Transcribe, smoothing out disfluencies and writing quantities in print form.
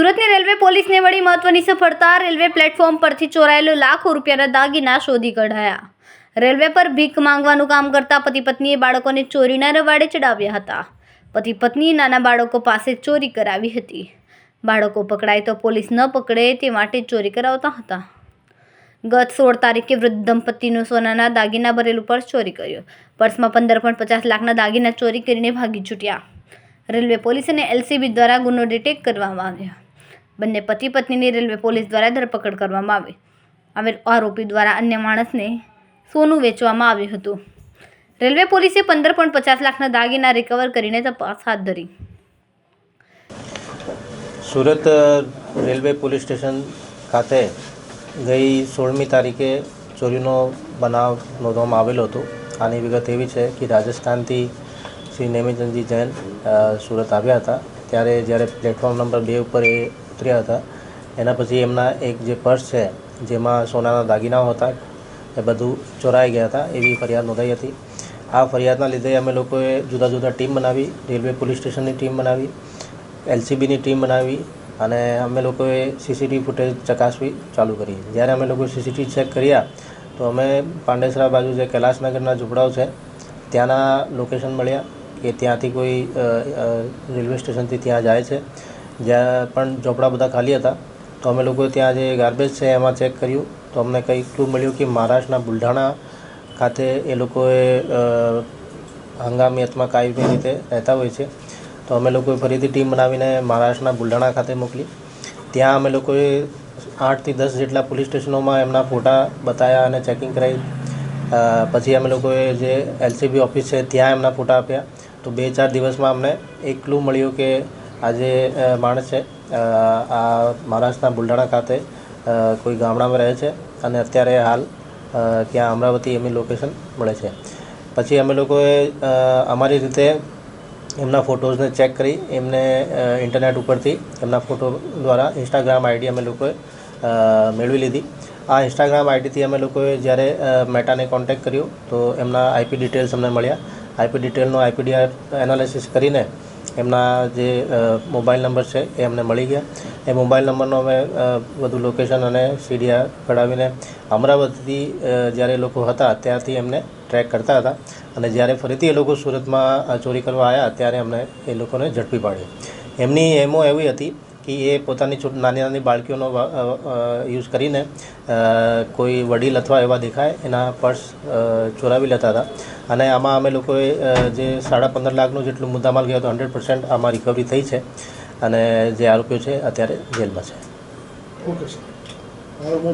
સુરતની રેલવે પોલીસને વળી મહત્વની સફળતા। રેલવે પ્લેટફોર્મ પરથી ચોરાયેલો લાખો રૂપિયાના દાગીના શોધી કઢાયા। રેલવે પર ભીખ માંગવાનું કામ કરતા પતિ પત્નીએ બાળકોને ચોરીના રવાડે ચડાવ્યા હતા। પતિ પત્નીએ નાના બાળકો પાસે ચોરી કરાવી હતી। બાળકો પકડાય તો પોલીસ ન પકડે તે માટે ચોરી કરાવતા હતા। ગત 16 તારીખે વૃદ્ધ દંપતીનું સોનાના દાગીના ભરેલું પર્સ ચોરી કર્યું। પર્સમાં 15.50 લાખના દાગીના ચોરી કરીને ભાગી છૂટ્યા। રેલવે પોલીસ અને એલસીબી દ્વારા ગુનો ડિટેક્ટ કરવામાં આવ્યો। બંને પતિ પત્નીની રેલવે પોલીસ દ્વારા ધરપકડ કરવામાં આવી। આરોપી દ્વારા અન્ય માણસને સોનું વેચવામાં આવ્યું હતું। રેલવે પોલીસે 15.50 લાખના દાગીના રિકવર કરીને તપાસ હાથ ધરી। સુરત રેલવે પોલીસ સ્ટેશન ખાતે ગઈ 16મી તારીખે ચોરીનો બનાવ નોંધવામાં આવેલો હતો। આની વિગત એવી છે કે રાજસ્થાનથી શ્રી નેમિચંદજી જૈન સુરત આવ્યા હતા। ત્યારે જ્યારે પ્લેટફોર્મ નંબર 2 ઉપર એ ઉતર્યા હતા એના પછી એમના એક જે પર્સ છે જેમાં સોનાના દાગીનાઓ હતા એ બધું ચોરાઈ ગયા હતા એવી ફરિયાદ નોંધાઈ હતી। આ ફરિયાદના લીધે અમે લોકોએ જુદા જુદા ટીમ બનાવી, રેલવે પોલીસ સ્ટેશનની ટીમ બનાવી, એલસીબીની ટીમ બનાવી અને અમે લોકોએ સીસીટીવી ફૂટેજ ચકાસવી ચાલુ કરી। જ્યારે અમે લોકો સીસીટીવી ચેક કર્યા તો અમે પાંડેસરા બાજુ જે કૈલાસનગરના ઝૂંપડાઓ છે ત્યાંના લોકેશન મળ્યા કે ત્યાંથી કોઈ રેલવે સ્ટેશનથી ત્યાં જાય છે। જ્યાં પણ ઝૂંપડા બધા ખાલી હતા તો અમે લોકો ત્યાં જે ગાર્બેજ છે એમાં ચેક કર્યું તો અમને કંઈ ક્લુ મળ્યું કે મહારાષ્ટ્રના બુલઢાણા ખાતે એ લોકોએ હંગામી અથવા કાયમી રીતે રહેતા હોય છે। તો અમે લોકોએ ફરીથી ટીમ બનાવીને મહારાષ્ટ્રના બુલઢાણા ખાતે મોકલી। ત્યાં અમે લોકોએ 8 થી 10 જેટલા પોલીસ સ્ટેશનોમાં એમના ફોટા બતાવ્યા અને ચેકિંગ કરાવી। પછી અમે લોકોએ જે એલસીબી ઓફિસ છે ત્યાં એમના ફોટા આપ્યા। તો 2-4 દિવસમાં અમને એક ક્લુ મળ્યું કે આ જે માણસ છે આ મહારાષ્ટ્રના બુલઢાણા ખાતે કોઈ ગામડામાં રહે છે અને અત્યારે હાલ ત્યાં અમરાવતી એમની લોકેશન મળે છે। પછી અમે લોકોએ અમારી રીતે એમના ફોટોઝને ચેક કરી એમને ઇન્ટરનેટ ઉપરથી એમના ફોટો દ્વારા ઇન્સ્ટાગ્રામ આઈડી અમે લોકોએ મેળવી લીધી। આ ઇન્સ્ટાગ્રામ આઈડીથી અમે લોકોએ જ્યારે મેટાને કોન્ટેક્ટ કર્યો તો એમના આઈપી ડિટેલ્સ અમને મળ્યા। આઈપી ડિટેલનો આઈપીડીઆર એનાલિસિસ કરીને એમના જે મોબાઈલ નંબર છે એ અમને મળી ગયા। એ મોબાઈલ નંબરનો અમે વધુ લોકેશન અને સીડીઆર કઢાવીને અમરાવતીથી જ્યારે એ લોકો હતા ત્યાંથી એમને ટ્રેક કરતા હતા અને જ્યારે ફરીથી એ લોકો સુરતમાં ચોરી કરવા આવ્યા ત્યારે અમને એ લોકોને ઝડપી પાડ્યા। એમની એમો એવી હતી કે એ પોતાની નાની નાની બાળકીઓનો યુઝ કરીને કોઈ વડીલ અથવા એવા દેખાય એના પર્સ ચોરાવી લેતા હતા અને આમાં અમે લોકોએ જે 15.5 લાખનું જેટલું મુદ્દામાલ ગયો હતો 100% આમાં રિકવરી થઈ છે અને જે આરોપીઓ છે અત્યારે જેલમાં છે।